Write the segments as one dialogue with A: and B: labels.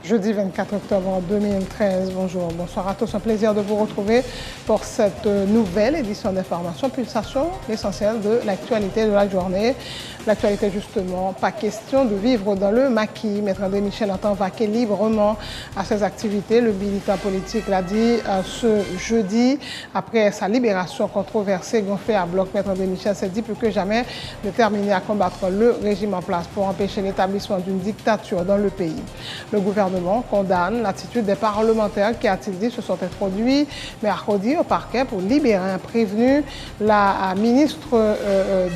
A: Jeudi 24 octobre 2013. Bonjour, bonsoir à tous. Un plaisir de vous retrouver pour cette nouvelle édition d'Information Pulsation, l'essentiel de l'actualité de la journée. L'actualité, justement, pas question de vivre dans le maquis. Maître André Michel entend vaquer librement à ses activités. Le militant politique l'a dit ce jeudi, après sa libération controversée, gonflée à bloc. Maître André Michel s'est dit plus que jamais déterminé à combattre le régime en place pour empêcher l'établissement d'une dictature dans le pays. Le gouvernement condamne l'attitude des parlementaires qui, a-t-il dit, se sont introduits mercredi au parquet pour libérer un prévenu. La ministre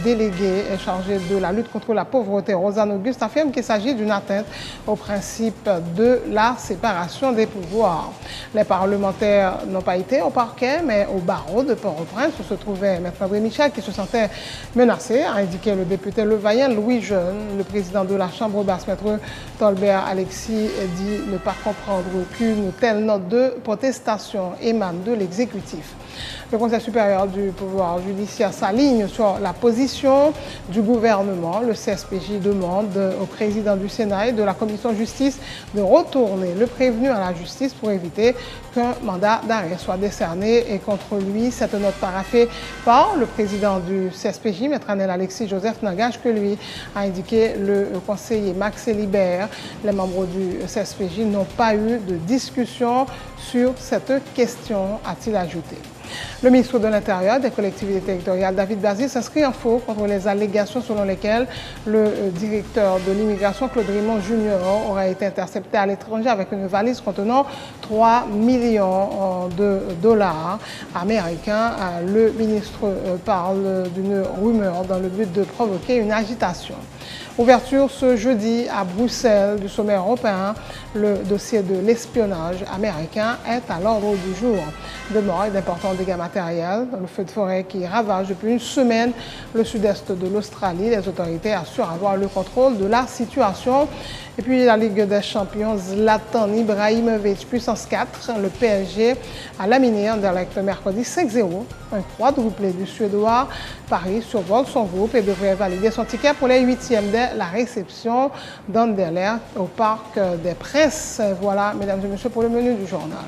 A: déléguée chargée de la lutte contre la pauvreté, Rosanne Auguste, affirme qu'il s'agit d'une atteinte au principe de la séparation des pouvoirs. Les parlementaires n'ont pas été au parquet, mais au barreau de Port-au-Prince où se trouvait Maître André Michel qui se sentait menacé, a indiqué le député Levaillant Louis Jeune. Le président de la Chambre basse, Maître Tolbert Alexis, dit ne pas comprendre qu'une telle note de protestation émane de l'exécutif. Le Conseil supérieur du pouvoir judiciaire s'aligne sur la position du gouvernement. Le CSPJ demande au président du Sénat et de la commission justice de retourner le prévenu à la justice pour éviter qu'un mandat d'arrêt soit décerné et contre lui. Cette note paraphée par le président du CSPJ, Maître Anel Alexis Joseph, n'engage que lui, a indiqué le conseiller Max Elibert. Les membres du CSPJ n'ont pas eu de discussion sur cette question, a-t-il ajouté. Le ministre de l'Intérieur des collectivités territoriales, David Bazile, s'inscrit en faux contre les allégations selon lesquelles le directeur de l'immigration, Claude Raymond Junior, aurait été intercepté à l'étranger avec une valise contenant 3 millions de dollars américains. Le ministre parle d'une rumeur dans le but de provoquer une agitation. Ouverture ce jeudi à Bruxelles du sommet européen. Le dossier de l'espionnage américain est à l'ordre du jour. De mort et d'importants dégâts matériels. Le feu de forêt qui ravage depuis une semaine le sud-est de l'Australie. Les autorités assurent avoir le contrôle de la situation. Et puis la Ligue des champions, Zlatan Ibrahimovic, puissance 4. Le PSG a laminé Anderlecht mercredi 5-0. Un quadruplé du Suédois. Paris survole son groupe et devrait valider son ticket pour les huitièmes de la réception d'Anderlecht au Parc des Princes. Voilà, mesdames et messieurs, pour le menu du journal.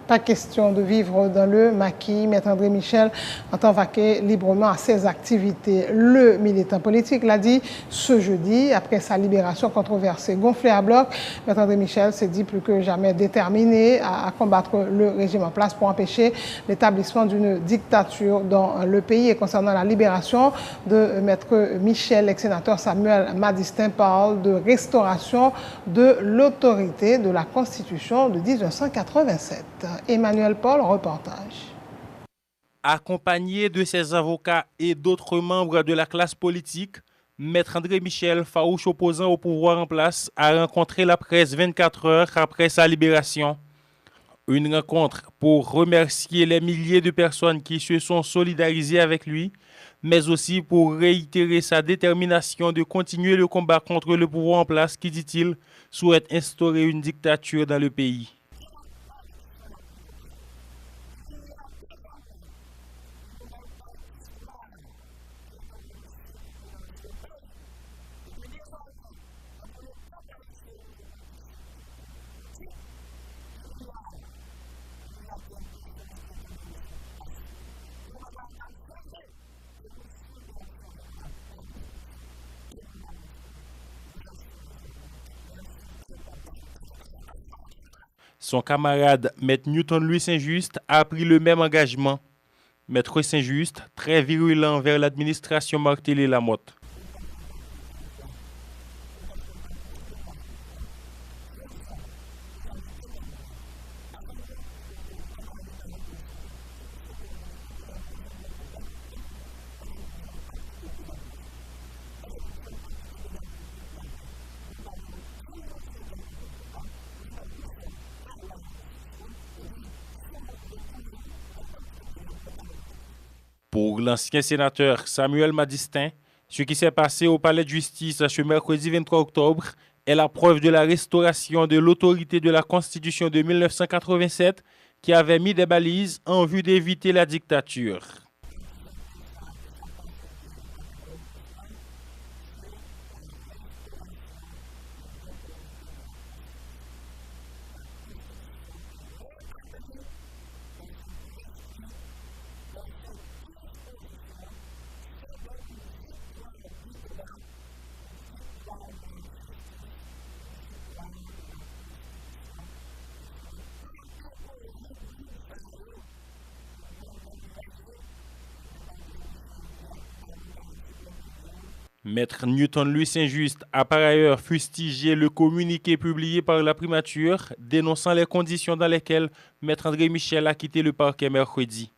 A: Pas question de vivre dans le maquis. Maître André Michel entend vaquer librement à ses activités. Le militant politique l'a dit ce jeudi, après sa libération controversée. Gonflé à bloc, Maître André Michel s'est dit plus que jamais déterminé à combattre le régime en place pour empêcher l'établissement d'une dictature dans le pays. Et concernant la libération de Maître Michel, l'ex-sénateur Samuel Madistin parle de restauration de l'autorité de la Constitution de 1987. Emmanuel Paul, reportage.
B: Accompagné de ses avocats et d'autres membres de la classe politique, Maître André Michel, farouche opposant au pouvoir en place, a rencontré la presse 24 heures après sa libération. Une rencontre pour remercier les milliers de personnes qui se sont solidarisées avec lui, mais aussi pour réitérer sa détermination de continuer le combat contre le pouvoir en place qui, dit-il, souhaite instaurer une dictature dans le pays. Son camarade, Maître Newton-Louis Saint-Just, a pris le même engagement. Maître Saint-Just, très virulent vers l'administration Martelly-Lamotte. Pour l'ancien sénateur Samuel Madistin, ce qui s'est passé au palais de justice ce mercredi 23 octobre est la preuve de la restauration de l'autorité de la Constitution de 1987 qui avait mis des balises en vue d'éviter la dictature. Maître Newton Louis Saint-Just a par ailleurs fustigé le communiqué publié par la primature dénonçant les conditions dans lesquelles Maître André Michel a quitté le parquet mercredi.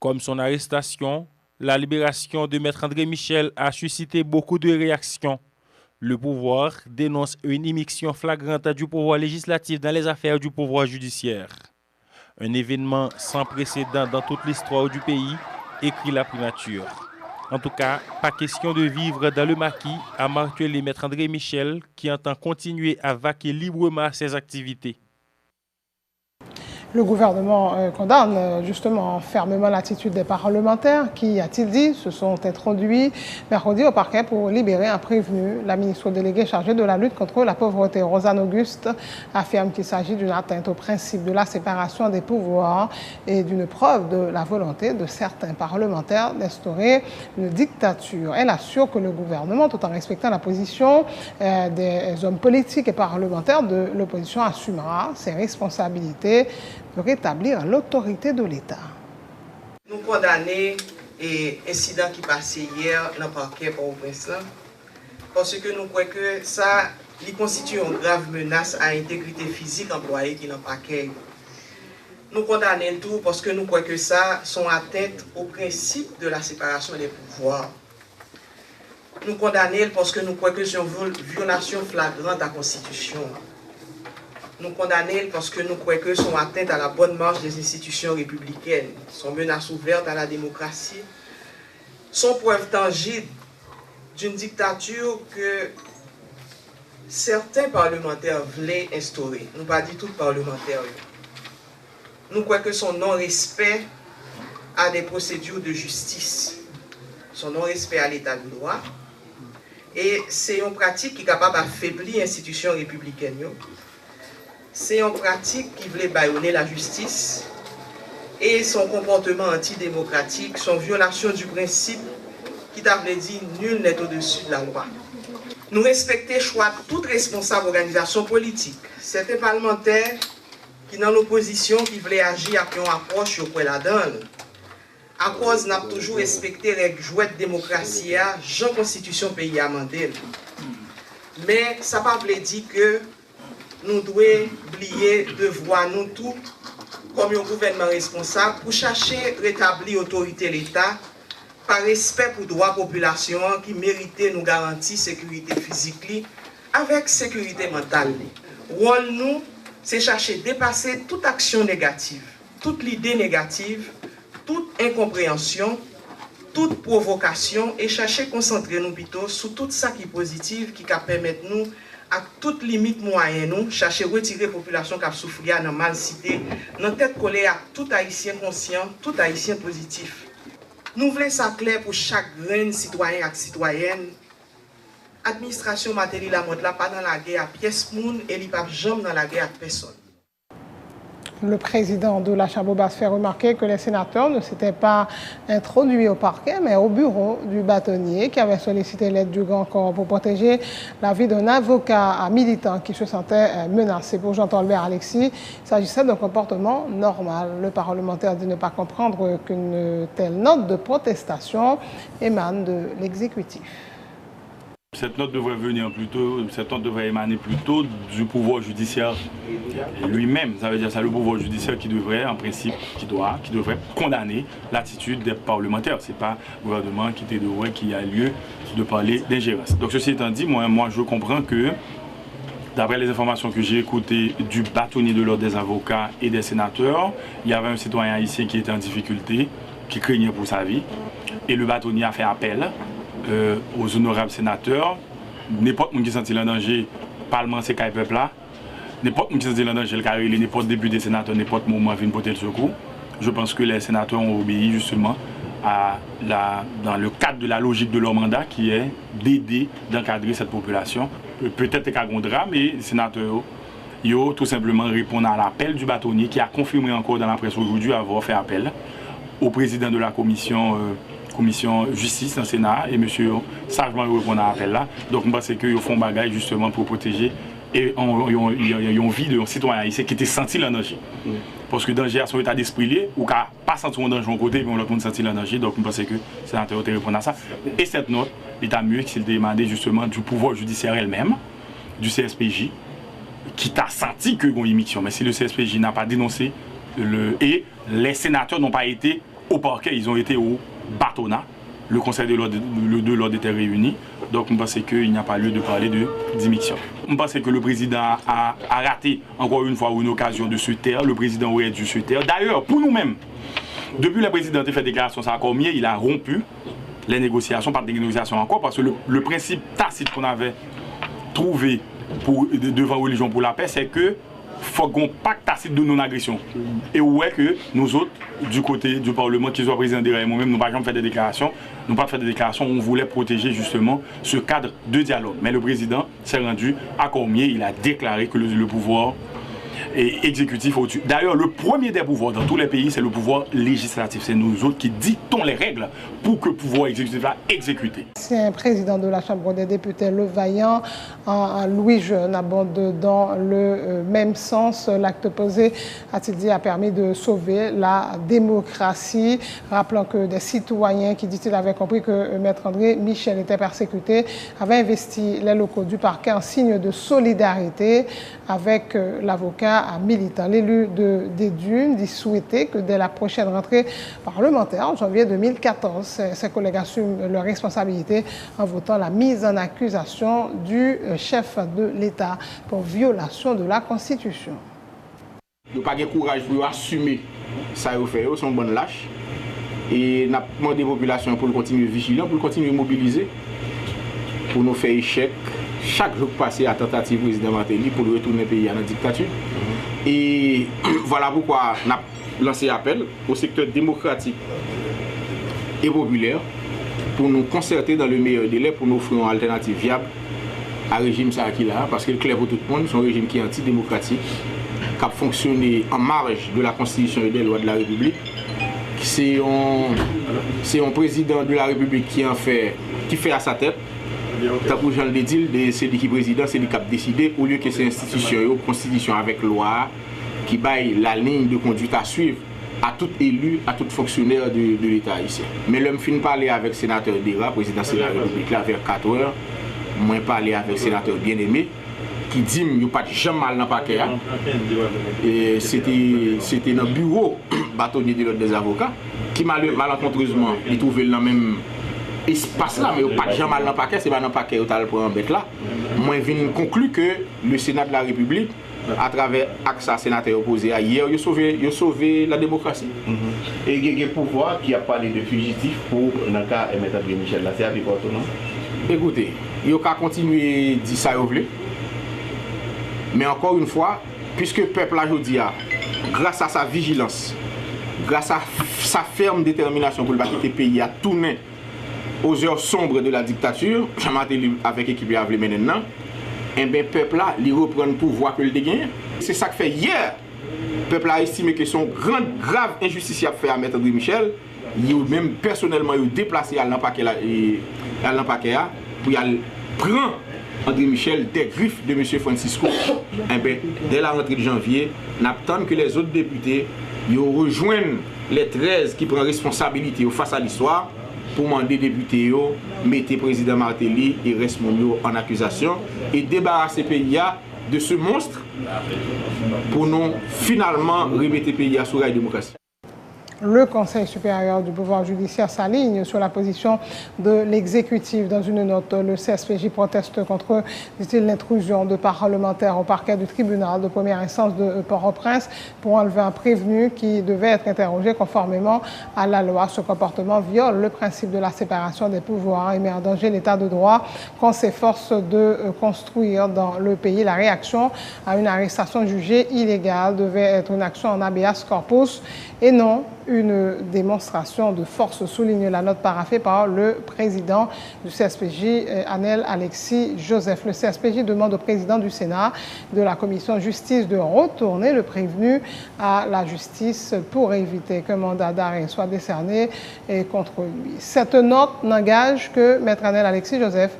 B: Comme son arrestation, la libération de Maître André Michel a suscité beaucoup de réactions. Le pouvoir dénonce une immixtion flagrante du pouvoir législatif dans les affaires du pouvoir judiciaire. Un événement sans précédent dans toute l'histoire du pays, écrit la primature. En tout cas, pas question de vivre dans le maquis, a martelé Maître André Michel, qui entend continuer à vaquer librement à ses activités.
A: Le gouvernement condamne justement fermement l'attitude des parlementaires qui, a-t-il dit, se sont introduits mercredi au parquet pour libérer un prévenu. La ministre déléguée chargée de la lutte contre la pauvreté, Rosanne Auguste, affirme qu'il s'agit d'une atteinte au principe de la séparation des pouvoirs et d'une preuve de la volonté de certains parlementaires d'instaurer une dictature. Elle assure que le gouvernement, tout en respectant la position des hommes politiques et parlementaires de l'opposition, assumera ses responsabilités de rétablir l'autorité de l'État.
C: Nous condamnons l'incident qui passait hier dans le parquet Port-au-Prince parce que nous croyons que ça constitue une grave menace à l'intégrité physique employée qui est dans le parquet. Nous condamnons tout parce que nous croyons que ça sont atteintes au principe de la séparation des pouvoirs. Nous condamnons parce que nous croyons que c'est une violation flagrante de la Constitution. Nous condamnons parce que nous croyons que sont atteintes à la bonne marche des institutions républicaines, sont menaces ouvertes à la démocratie, sont preuves tangibles d'une dictature que certains parlementaires voulaient instaurer. Nous ne pas dire tous parlementaires. Nous croyons que son non-respect à des procédures de justice, son non-respect à l'état de droit, et c'est une pratique qui est capable d'affaiblir l'institution républicaine. C'est une pratique qui voulait bâillonner la justice et son comportement antidémocratique, son violation du principe qui t'avait dit nul n'est au-dessus de la loi. Nous respectons le choix de toute responsable organisation politique. Certains parlementaires qui dans l'opposition qui voulaient agir après une approche au la donne. À cause n'a toujours respecté les règles jouées de démocratie, Jean Constitution pays amendé. Mais ça ne veut pas dire que nous devons oublier devoir nous tous, comme un gouvernement responsable, pour chercher à rétablir l'autorité de l'État par respect pour les droits de la population qui méritait nous garantir sécurité physique avec sécurité mentale. Le rôle nous, c'est chercher à dépasser toute action négative, toute idée négative, toute incompréhension, toute provocation et chercher à concentrer nous plutôt sur tout ça qui est positif, qui permet nous à toute limite moyenne, nous chercher à retirer la population qui a souffert dans la mal cité, dans la tête collée à tout haïtien conscient, tout haïtien positif. Nous voulons ça clair pour chaque grain citoyen et citoyenne. L'administration matérielle la montre là pas dans la guerre à pièce moun et il pas jamais dans la guerre à personne.
A: Le président de la Chambre basse fait remarquer que les sénateurs ne s'étaient pas introduits au parquet, mais au bureau du bâtonnier qui avait sollicité l'aide du Grand Corps pour protéger la vie d'un avocat militant qui se sentait menacé. Pour Jean-Tolbert Alexis, il s'agissait d'un comportement normal. Le parlementaire dit ne pas comprendre qu'une telle note de protestation émane de l'exécutif.
D: Cette note devrait émaner plutôt du pouvoir judiciaire lui-même. Ça veut dire ça, le pouvoir judiciaire qui devrait, en principe, qui devrait condamner l'attitude des parlementaires. C'est pas le gouvernement qui a lieu de parler d'ingérence. Donc ceci étant dit, moi je comprends que, d'après les informations que j'ai écoutées du bâtonnier de l'ordre des avocats et des sénateurs, il y avait un citoyen haïtien qui était en difficulté, qui craignait pour sa vie, et le bâtonnier a fait appel aux honorables sénateurs. N'importe qui sentit en danger, Parlement c'est qu'un peuple là. N'importe qui sentit en danger, le carré, n'importe député sénateur, n'importe moment vient porter le secours. Je pense que les sénateurs ont obéi justement dans le cadre de la logique de leur mandat qui est d'aider, d'encadrer cette population. Peut-être qu'à un drame, mais les sénateurs ont tout simplement répondu à l'appel du bâtonnier qui a confirmé encore dans la presse aujourd'hui avoir fait appel au président de la commission justice dans le Sénat et monsieur sagement répond à l'appel là. Donc je pense qu'ils font bagage justement pour protéger et ils ont vie de citoyen haïtien qui était senti en danger. Parce que le danger à son état d'esprit lié ou qu'à pas sentir en danger de côté, mais on l'a senti en danger. Donc je pense que le sénateur a répondu à ça. Et cette note, il est mieux qu'il demandé justement du pouvoir judiciaire elle-même, du CSPJ, qui t'a senti que une émission. Mais si le CSPJ n'a pas dénoncé et les sénateurs n'ont pas été au parquet, ils ont été au bâtonnat. Le Conseil de l'ordre était réuni. Donc, je pense qu'il n'y a pas lieu de parler de démission. Je pense que le président a raté encore une fois une occasion de se taire. Le président aurait dû se taire. D'ailleurs, pour nous-mêmes, depuis le président a fait déclaration sur l'accord mieux, il a rompu les négociations, pas de négociations encore, parce que le principe tacite qu'on avait trouvé devant Religion pour la paix, c'est que faut qu'on pacte tacite de non-agression. Et ouais que nous autres, du côté du Parlement, qu'ils soient présidents derrière moi-même, nous n'avons pas jamais fait des déclarations. Nous pas fait des déclarations, on voulait protéger justement ce cadre de dialogue. Mais le président s'est rendu à Cormier, il a déclaré que le pouvoir exécutif au-dessus. D'ailleurs, le premier des pouvoirs dans tous les pays, c'est le pouvoir législatif. C'est nous autres qui dictons les règles pour que le pouvoir exécutif va exécuter.
A: C'est un président de la Chambre des députés, Le Vaillant, Louis Jeune, abonde dans le même sens. L'acte posé, a-t-il dit, a permis de sauver la démocratie. Rappelant que des citoyens qui, dit-il, avaient compris que Maître André Michel était persécuté, avaient investi les locaux du parquet en signe de solidarité avec l'avocat militant. L'élu des Dunes dit souhaiter que dès la prochaine rentrée parlementaire, en janvier 2014, ses collègues assument leurs responsabilités en votant la mise en accusation du chef de l'État pour violation de la Constitution.
E: Nous n'avons pas de courage pour assumer ça qu'ils fait, ils sont bonnes lâches. Et nous avons demandé aux populations pour continuer vigilant, pour continuer mobiliser, pour nous faire échec. Chaque jour passé à tentative président Martelly pour retourner le pays à la dictature. Et voilà pourquoi on a lancé appel au secteur démocratique et populaire pour nous concerter dans le meilleur délai pour nous offrir une alternative viable à régime qui là, parce que le clair pour tout le monde, c'est un régime qui est antidémocratique, qui a fonctionné en marge de la Constitution et des lois de la République. C'est un président de la République qui fait à sa tête. Tant que Jean le dit, c'est lui qui est président, c'est lui qui a décidé, au lieu que ces institutions, constitution avec loi, qui baille la ligne de conduite à suivre à tout élu, à tout fonctionnaire de l'État ici. Mais l'homme finit parler avec le sénateur Dera, président de la République, là, vers 4 heures. Moi, parler avec le sénateur bien-aimé, qui dit qu'il n'y a pas de jamais mal dans le paquet. C'était dans le bureau bâtonnier de l'ordre des avocats, qui malencontreusement, il trouvait le même espace là, mais il n'y a pas de jamais mal dans le paquet, c'est pas dans le paquet où tu as le point bête là. Moi, je viens conclure que le Sénat de la République, à travers AXA sénateur opposé à hier, il a sauvé la démocratie.
F: Et il y a un pouvoir qui a parlé de fugitifs pour le cas de M. Michel, là, c'est avec votre nom?
E: Écoutez, il y a continuer à dire ça, mais encore une fois, puisque le peuple aujourd'hui, grâce à sa vigilance, grâce à sa ferme détermination pour le quitter le pays, a tourné aux heures sombres de la dictature, avec l'équipe de Avlé maintenant, et bien le peuple là, il reprend le pouvoir que le gagné. C'est ça que fait hier. Le peuple a estimé que son grave injustice a fait à Maître André Michel. Il a même personnellement déplacé à l'empaquet pour aller prendre André Michel des griffes de M. Francisco. Dès la rentrée de janvier, nous attendons que les autres députés rejoignent les 13 qui prennent responsabilité face à l'histoire pour demander députés mettre le président Martelly et Resmondo en accusation et débarrasser le pays de ce monstre pour nous finalement remettre le pays sur la démocratie.
A: Le Conseil supérieur du pouvoir judiciaire s'aligne sur la position de l'exécutif. Dans une note, le CSPJ proteste contre, dit-il, l'intrusion de parlementaires au parquet du tribunal de première instance de Port-au-Prince pour enlever un prévenu qui devait être interrogé conformément à la loi. Ce comportement viole le principe de la séparation des pouvoirs et met en danger l'état de droit qu'on s'efforce de construire dans le pays. La réaction à une arrestation jugée illégale devait être une action en habeas corpus et non une démonstration de force, souligne la note paraphée par le président du CSPJ, Anel Alexis Joseph. Le CSPJ demande au président du Sénat de la commission justice de retourner le prévenu à la justice pour éviter qu'un mandat d'arrêt soit décerné contre lui. Cette note n'engage que Maître Anel Alexis Joseph,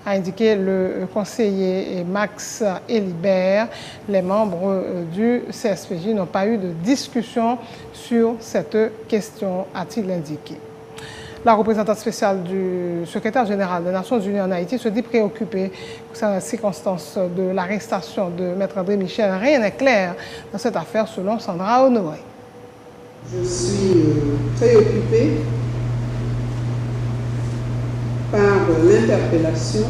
A: a indiqué le conseiller Max Elibert. Les membres du CSPJ n'ont pas eu de discussion sur cette question, a-t-il indiqué. La représentante spéciale du secrétaire général des Nations Unies en Haïti se dit préoccupée sur la circonstance de l'arrestation de Maître André Michel. Rien n'est clair dans cette affaire selon Sandra Honoré.
G: Je suis préoccupée par l'interpellation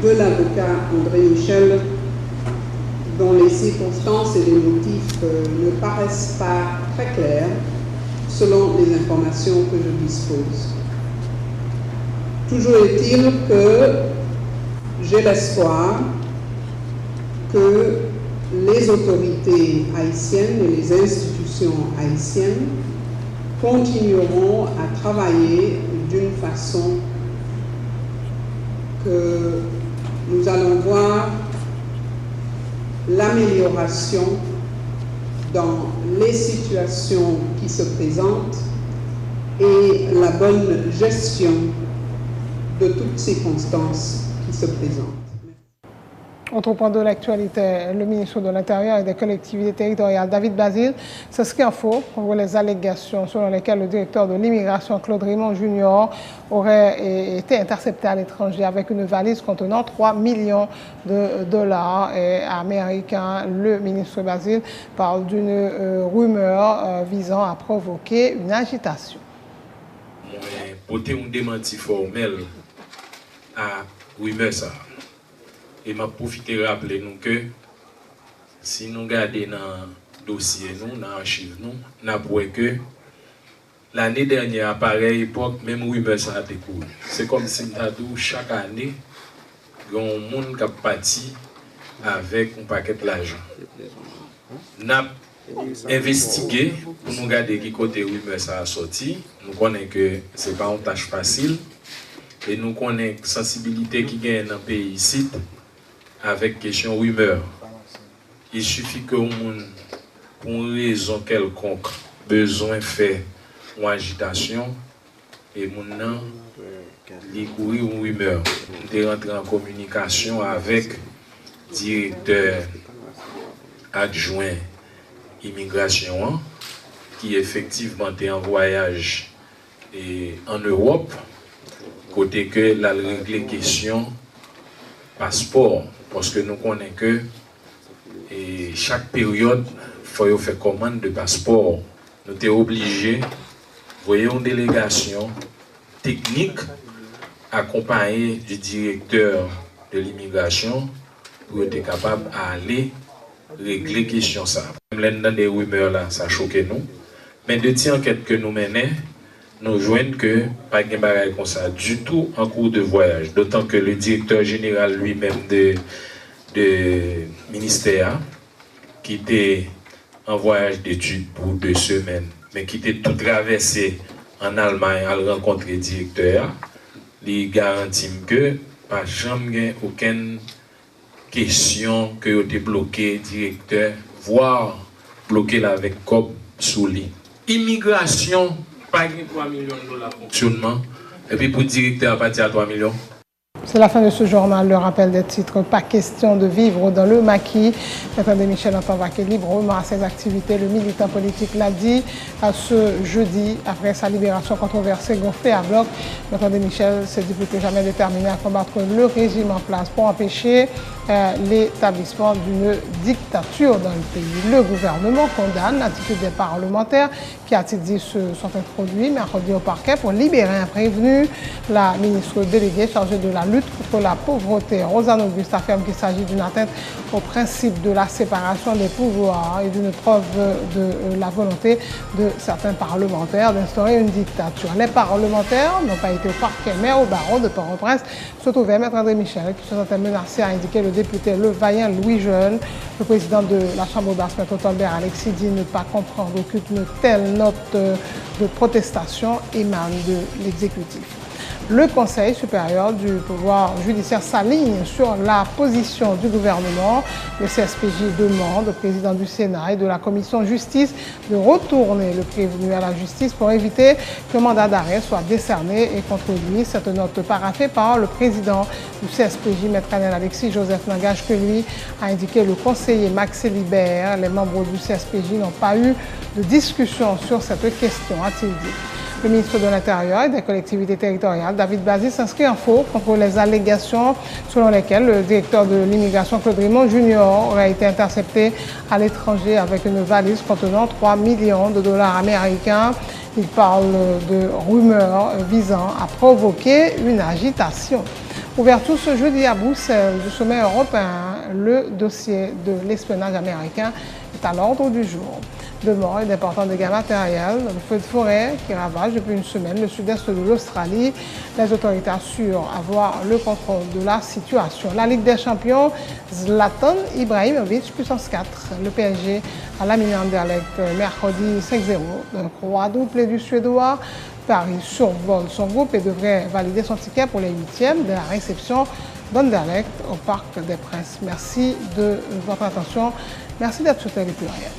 G: de l'avocat André Michel, dont les circonstances et les motifs ne paraissent pas très clairs selon les informations que je dispose. Toujours est-il que j'ai l'espoir que les autorités haïtiennes et les institutions haïtiennes continueront à travailler d'une façon que nous allons voir l'amélioration dans les situations qui se présentent et la bonne gestion de toutes circonstances qui se présentent.
A: Autre point de l'actualité, le ministre de l'Intérieur et des collectivités territoriales, David Basile, s'inscrit en faux contre les allégations selon lesquelles le directeur de l'immigration, Claude Raymond Jr., aurait été intercepté à l'étranger avec une valise contenant 3 millions de dollars américains. Le ministre Basile parle d'une rumeur visant à provoquer une agitation.
H: Pour un démenti formel à rumeur ça. Et m'a profité de rappeler nous que si nous regardons dans le dossier, dans l'archive, nous avons que l'année dernière, à pareille époque, même rumeur ça a découvert. C'est comme si nous chaque année, il y a un monde qui a parti avec un paquet d'argent. Nous avons investigué pour nous regarder qui côté rumeur ça a sorti. Nous connaissons que ce n'est pas une tâche facile. Et nous connaissons la sensibilité qui gagne dans le pays ici. Avec question rumeur. Il suffit que monde, pour une raison quelconque, besoin fait ou agitation, et mon nom, il courir une rumeur. On est rentré en communication avec le directeur adjoint immigration, qui effectivement est en voyage en Europe, côté que la régler question passeport. Parce que nous connaissons que chaque période, il faut faire commande de passeport. Nous sommes obligés, voyez une délégation technique accompagnée du directeur de l'immigration pour être capable d'aller régler la question. Même dans des rumeurs là, ça choque nous. Mais de ces enquêtes que nous menons, nous joignons que pas de barrage comme ça du tout en cours de voyage. D'autant que le directeur général lui-même de ministère, qui était en voyage d'études pour 2 semaines, mais qui était tout traversé en Allemagne à rencontrer le directeur, il garantit que pas jamais aucune question que vous êtes bloqué directeur voire bloquer là avec COP sous lit. Immigration, pas 3 millions de dollars de fonctionnement, et puis pour le directeur à partir à 3 millions.
A: C'est la fin de ce journal. Le rappel des titres. Pas question de vivre dans le maquis. Maître André Michel entend vaquer librement à ses activités. Le militant politique l'a dit ce jeudi après sa libération controversée gonflée à bloc. Maître André Michel s'est dit plus que jamais déterminé à combattre le régime en place pour empêcher l'établissement d'une dictature dans le pays. Le gouvernement condamne l'attitude des parlementaires qui, a-t-il dit, se sont introduits mercredi au parquet pour libérer un prévenu. La ministre déléguée chargée de la lutte contre la pauvreté, Rosanne Auguste, affirme qu'il s'agit d'une atteinte au principe de la séparation des pouvoirs et d'une preuve de la volonté de certains parlementaires d'instaurer une dictature. Les parlementaires n'ont pas été au parquet, mais au barreau de Port-au-Prince se trouvait Maître André Michel, qui se sentait menacé, a indiqué le député Le Vaillant Louis Jeune. Le président de la Chambre basse, Maître Tolbert Alexis, dit ne pas comprendre qu'une telle note de protestation émane de l'exécutif. Le Conseil supérieur du pouvoir judiciaire s'aligne sur la position du gouvernement. Le CSPJ demande au président du Sénat et de la commission justice de retourner le prévenu à la justice pour éviter que mandat d'arrêt soit décerné et contre lui. Cette note paraphée par le président du CSPJ, Maître Alexis Joseph, n'engage que lui, a indiqué le conseiller Max Libert. Les membres du CSPJ n'ont pas eu de discussion sur cette question, a-t-il dit. Le ministre de l'Intérieur et des collectivités territoriales, David Bazis, s'inscrit en faux contre les allégations selon lesquelles le directeur de l'immigration, Claude Raymond Junior, aurait été intercepté à l'étranger avec une valise contenant 3 millions de dollars américains. Il parle de rumeurs visant à provoquer une agitation. Ouverture ce jeudi à Bruxelles du sommet européen, le dossier de l'espionnage américain est à l'ordre du jour. De mort et d'importants dégâts matériels, le feu de forêt qui ravage depuis une semaine le sud-est de l'Australie. Les autorités assurent avoir le contrôle de la situation. La Ligue des Champions, Zlatan Ibrahimovic, puissance 4. Le PSG a laminé Anderlecht mercredi 5-0 d'un quadruplé du Suédois. Paris survole son groupe et devrait valider son ticket pour les huitièmes de la réception d'Anderlecht au Parc des Princes. Merci de votre attention. Merci d'être sur Télé Pluriel.